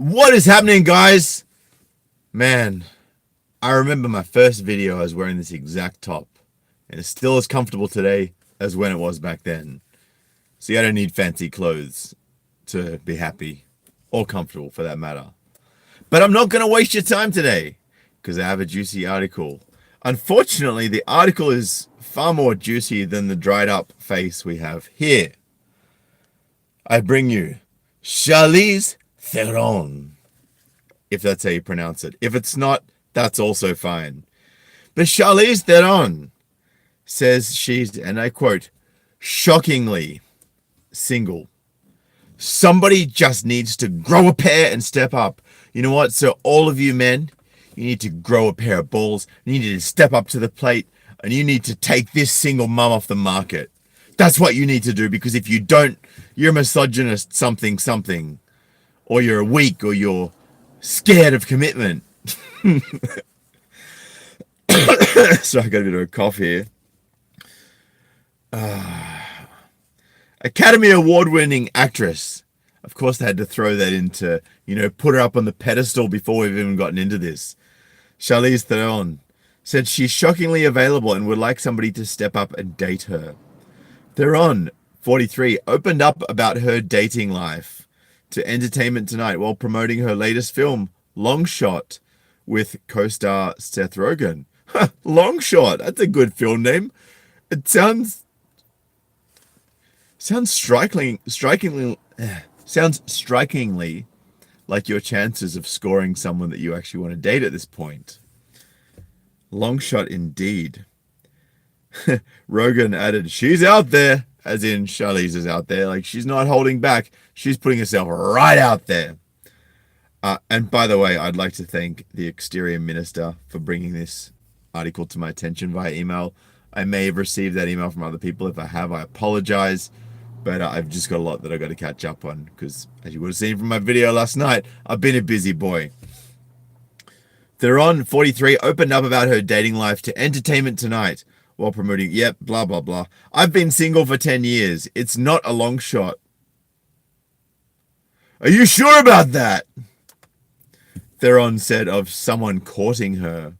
What is happening, guys? Man, I remember my first video, I was wearing this exact top, and it's still as comfortable today as when it was back then. See, I don't need fancy clothes to be happy, or comfortable for that matter. But I'm not going to waste your time today, because I have a juicy article. Unfortunately, the article is far more juicy than the dried up face we have here. I bring you Charlize Theron, if that's how you pronounce it. If it's not, that's also fine. But Charlize Theron says she's, and I quote, shockingly single. Somebody just needs to grow a pair and step up. You know what? So all of you men, you need to grow a pair of balls. You need to step up to the plate, and you need to take this single mum off the market. That's what you need to do, because if you don't, you're a misogynist something, or you're weak, or you're scared of commitment. So I got a bit of a cough here. Academy Award-winning actress. Of course, they had to throw that into, put her up on the pedestal before we've even gotten into this. Charlize Theron said she's shockingly available and would like somebody to step up and date her. Theron, 43, opened up about her dating life to Entertainment Tonight while promoting her latest film, Long Shot, with co-star Seth Rogen. Long Shot, that's a good film name. It sounds strikingly like your chances of scoring someone that you actually want to date at this point. Long shot indeed. Rogen added, she's out there, as in Charlize is out there. Like, she's not holding back. She's putting herself right out there. And by the way, I'd like to thank the Exterior Minister for bringing this article to my attention via email. I may have received that email from other people. If I have, I apologize. But I've just got a lot that I've got to catch up on, because as you would have seen from my video last night, I've been a busy boy. Theron, 43, opened up about her dating life to Entertainment Tonight while promoting, blah, blah, blah. I've been single for 10 years. It's not a long shot. Are you sure about that? Theron said of someone courting her.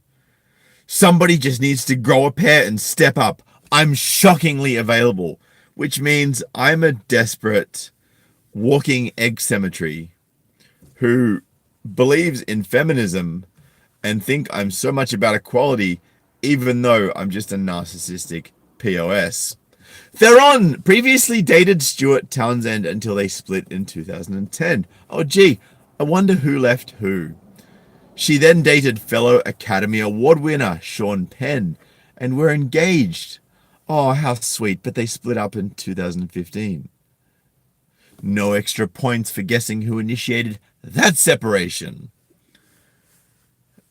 Somebody just needs to grow a pair and step up. I'm shockingly available, which means I'm a desperate walking egg cemetery who believes in feminism and think I'm so much about equality, even though I'm just a narcissistic POS. Theron previously dated Stuart Townsend until they split in 2010. Oh, gee, I wonder who left who. She then dated fellow Academy Award winner Sean Penn and were engaged. Oh, how sweet, but they split up in 2015. No extra points for guessing who initiated that separation.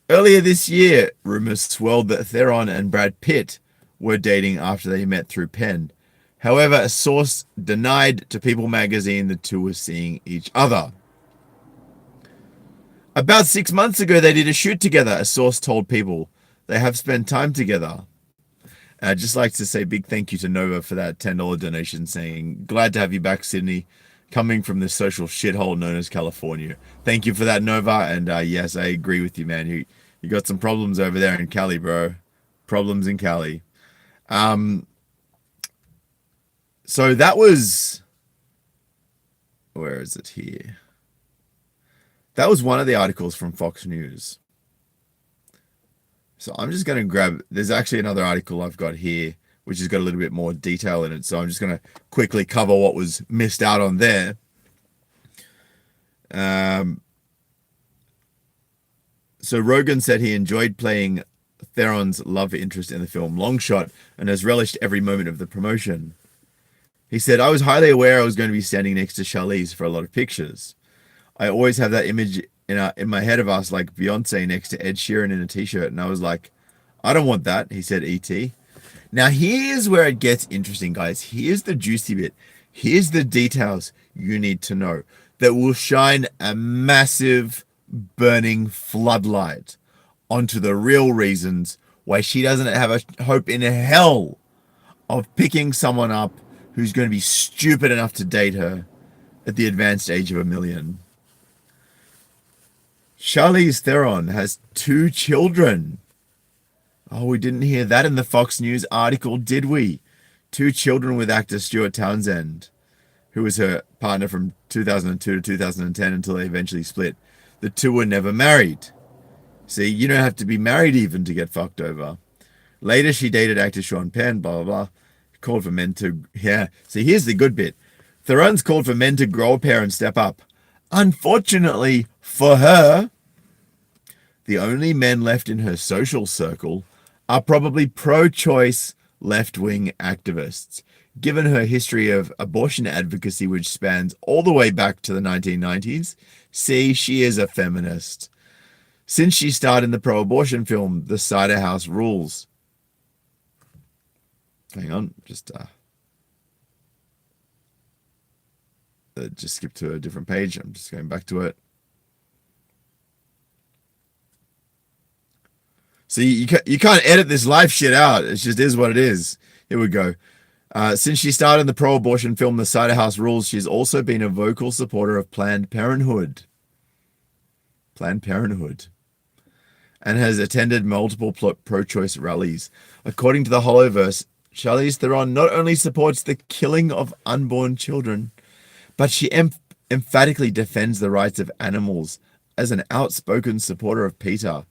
Earlier this year, rumors swirled that Theron and Brad Pitt were dating after they met through Penn. However, a source denied to People magazine the two were seeing each other. About 6 months ago, they did a shoot together, a source told People. They have spent time together. I'd just like to say big thank you to Nova for that $10 donation, saying, glad to have you back, Sydney, coming from this social shithole known as California. Thank you for that, Nova, and yes, I agree with you, man. You got some problems over there in Cali, bro. Problems in Cali. So that was... Where is it here? That was one of the articles from Fox News. So I'm just going to grab, there's actually another article I've got here, which has got a little bit more detail in it. So I'm just going to quickly cover what was missed out on there. So Rogen said he enjoyed playing Theron's love interest in the film Long Shot and has relished every moment of the promotion. He said, I was highly aware I was going to be standing next to Charlize for a lot of pictures. I always have that image in my head of us like Beyonce next to Ed Sheeran in a t-shirt, and I was like, I don't want that, he said E.T. Now here's where it gets interesting, guys. Here's the juicy bit. Here's the details you need to know that will shine a massive burning floodlight onto the real reasons why she doesn't have a hope in hell of picking someone up who's going to be stupid enough to date her at the advanced age of 1 million. Charlize Theron has 2 children. Oh, we didn't hear that in the Fox News article, did we? 2 children with actor Stuart Townsend, who was her partner from 2002 to 2010 until they eventually split. The two were never married. See, you don't have to be married even to get fucked over. Later, she dated actor Sean Penn, blah, blah, blah. Called for men to... Yeah, see, here's the good bit. Theron's called for men to grow a pair and step up. Unfortunately for her, the only men left in her social circle are probably pro-choice left-wing activists. Given her history of abortion advocacy, which spans all the way back to the 1990s, see, she is a feminist. Since she starred in the pro-abortion film, The Cider House Rules. Hang on, just skip to a different page. I'm just going back to it. So you can't edit this live shit out. It just is what it is. Here we go. Since she starred in the pro-abortion film The Cider House Rules, she's also been a vocal supporter of Planned Parenthood. Planned Parenthood. And has attended multiple pro-choice rallies. According to the Hollowverse, Charlize Theron not only supports the killing of unborn children, but she emphatically defends the rights of animals as an outspoken supporter of PETA.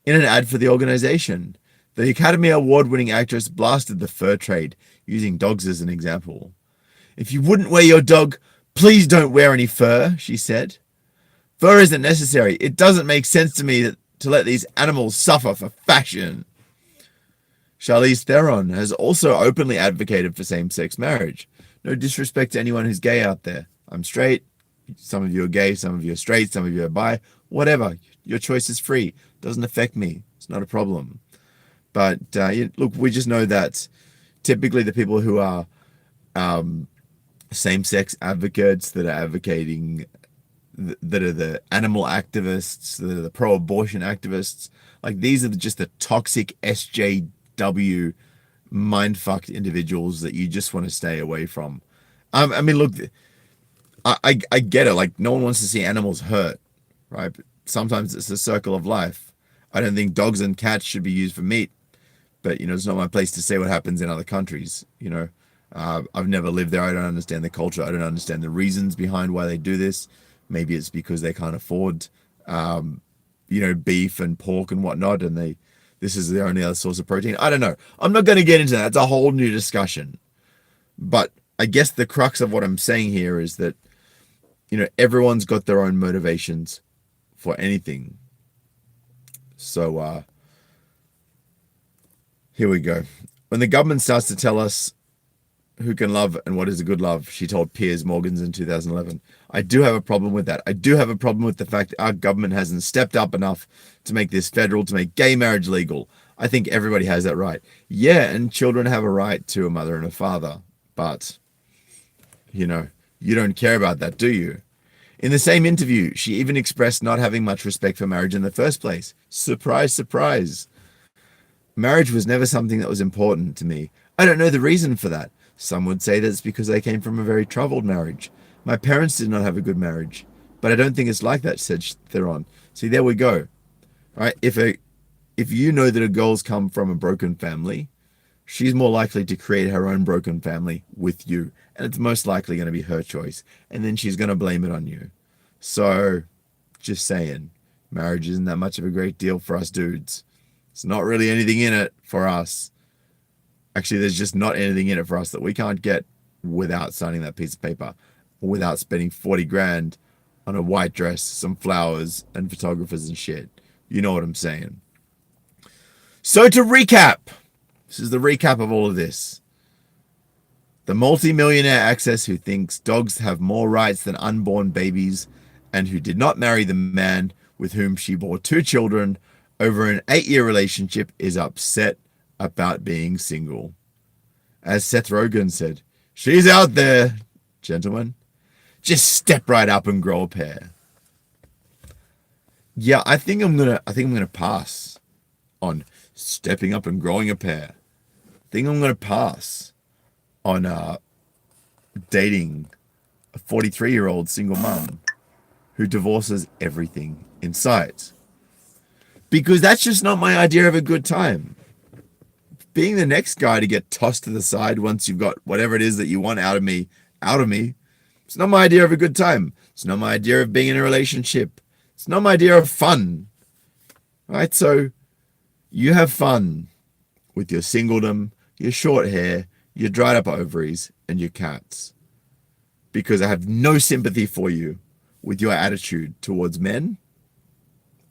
In an ad for the organization, the Academy Award-winning actress blasted the fur trade, using dogs as an example. "If you wouldn't wear your dog, please don't wear any fur," she said. "Fur isn't necessary. It doesn't make sense to me to let these animals suffer for fashion." Charlize Theron has also openly advocated for same-sex marriage. No disrespect to anyone who's gay out there. I'm straight. Some of you are gay, some of you are straight, some of you are bi. Whatever. Your choice is free. Doesn't affect me. It's not a problem. But look, we just know that typically the people who are same-sex advocates, that are advocating, that are the animal activists, that are the pro-abortion activists, like these are just the toxic SJW mind-fucked individuals that you just want to stay away from. I mean, look, I get it. Like, no one wants to see animals hurt, right? But sometimes it's the circle of life. I don't think dogs and cats should be used for meat, but, it's not my place to say what happens in other countries, I've never lived there. I don't understand the culture. I don't understand the reasons behind why they do this. Maybe it's because they can't afford, beef and pork and whatnot, and this is their only other source of protein. I don't know. I'm not going to get into that. It's a whole new discussion. But I guess the crux of what I'm saying here is that, everyone's got their own motivations for anything. So, here we go. When the government starts to tell us who can love and what is a good love, she told Piers Morgans in 2011. I do have a problem with that. I do have a problem with the fact our government hasn't stepped up enough to make this federal, to make gay marriage legal. I think everybody has that right. Yeah, and children have a right to a mother and a father. But, you don't care about that, do you? In the same interview, she even expressed not having much respect for marriage in the first place. Surprise, surprise. Marriage was never something that was important to me. I don't know the reason for that. Some would say that it's because I came from a very troubled marriage. My parents did not have a good marriage. But I don't think it's like that, said Theron. See, there we go. Right? If you know that a girl's come from a broken family, she's more likely to create her own broken family with you. And it's most likely going to be her choice. And then she's going to blame it on you. So, just saying, marriage isn't that much of a great deal for us dudes. It's not really anything in it for us. Actually, there's just not anything in it for us that we can't get without signing that piece of paper, or without spending 40 grand on a white dress, some flowers, and photographers and shit. You know what I'm saying. So to recap, this is the recap of all of this. The multi-millionaire access who thinks dogs have more rights than unborn babies, and who did not marry the man with whom she bore 2 children over an 8-year relationship, is upset about being single. As Seth Rogen said, she's out there, gentlemen. Just step right up and grow a pair. Yeah, I think I'm gonna pass on stepping up and growing a pair. I think I'm gonna pass on dating a 43-year-old single mum. who divorces everything in sight. Because that's just not my idea of a good time. Being the next guy to get tossed to the side once you've got whatever it is that you want out of me, it's not my idea of a good time. It's not my idea of being in a relationship. It's not my idea of fun. Right? So you have fun with your singledom, your short hair, your dried up ovaries, and your cats. Because I have no sympathy for you with your attitude towards men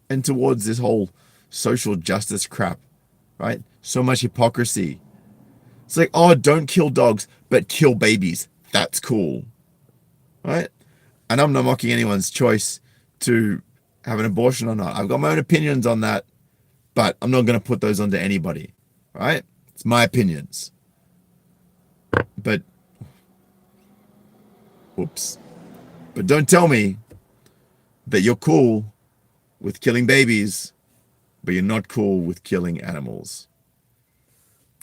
and towards this whole social justice crap, right? So much hypocrisy. It's like, oh, don't kill dogs, but kill babies. That's cool, right? And I'm not mocking anyone's choice to have an abortion or not. I've got my own opinions on that, but I'm not going to put those onto anybody, right? It's my opinions. But, whoops. But don't tell me that you're cool with killing babies, but you're not cool with killing animals.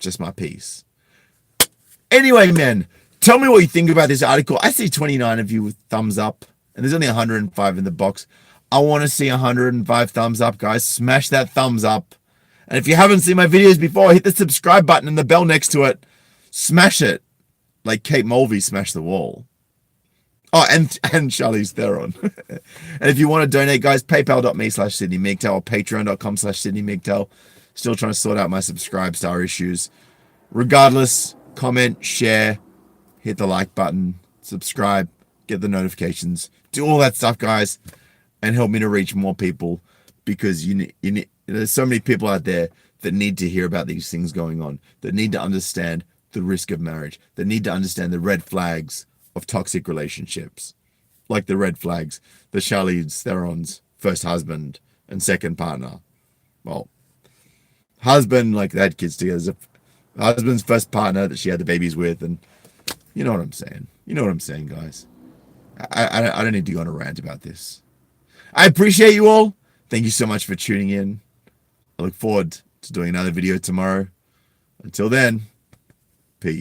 Just my piece. Anyway, men, tell me what you think about this article. I see 29 of you with thumbs up, and there's only 105 in the box. I want to see 105 thumbs up, guys. Smash that thumbs up. And if you haven't seen my videos before, hit the subscribe button and the bell next to it. Smash it. Like Kate Mulvey smashed the wall. Oh, and Charlize Theron. And if you want to donate, guys, paypal.me/SydneyMigtail or patreon.com/SydneyMigtail. Still trying to sort out my subscribe star issues. Regardless, comment, share, hit the like button, subscribe, get the notifications, do all that stuff, guys, and help me to reach more people, because there's so many people out there that need to hear about these things going on, that need to understand the risk of marriage, that need to understand the red flags of toxic relationships, like the red flags that Charlize Theron's first husband and second partner, well, husband, like they had kids together, husband's first partner that she had the babies with, and you know what I'm saying. You know what I'm saying, guys. I don't need to go on a rant about this. I appreciate you all. Thank you so much for tuning in. I look forward to doing another video tomorrow. Until then, peace.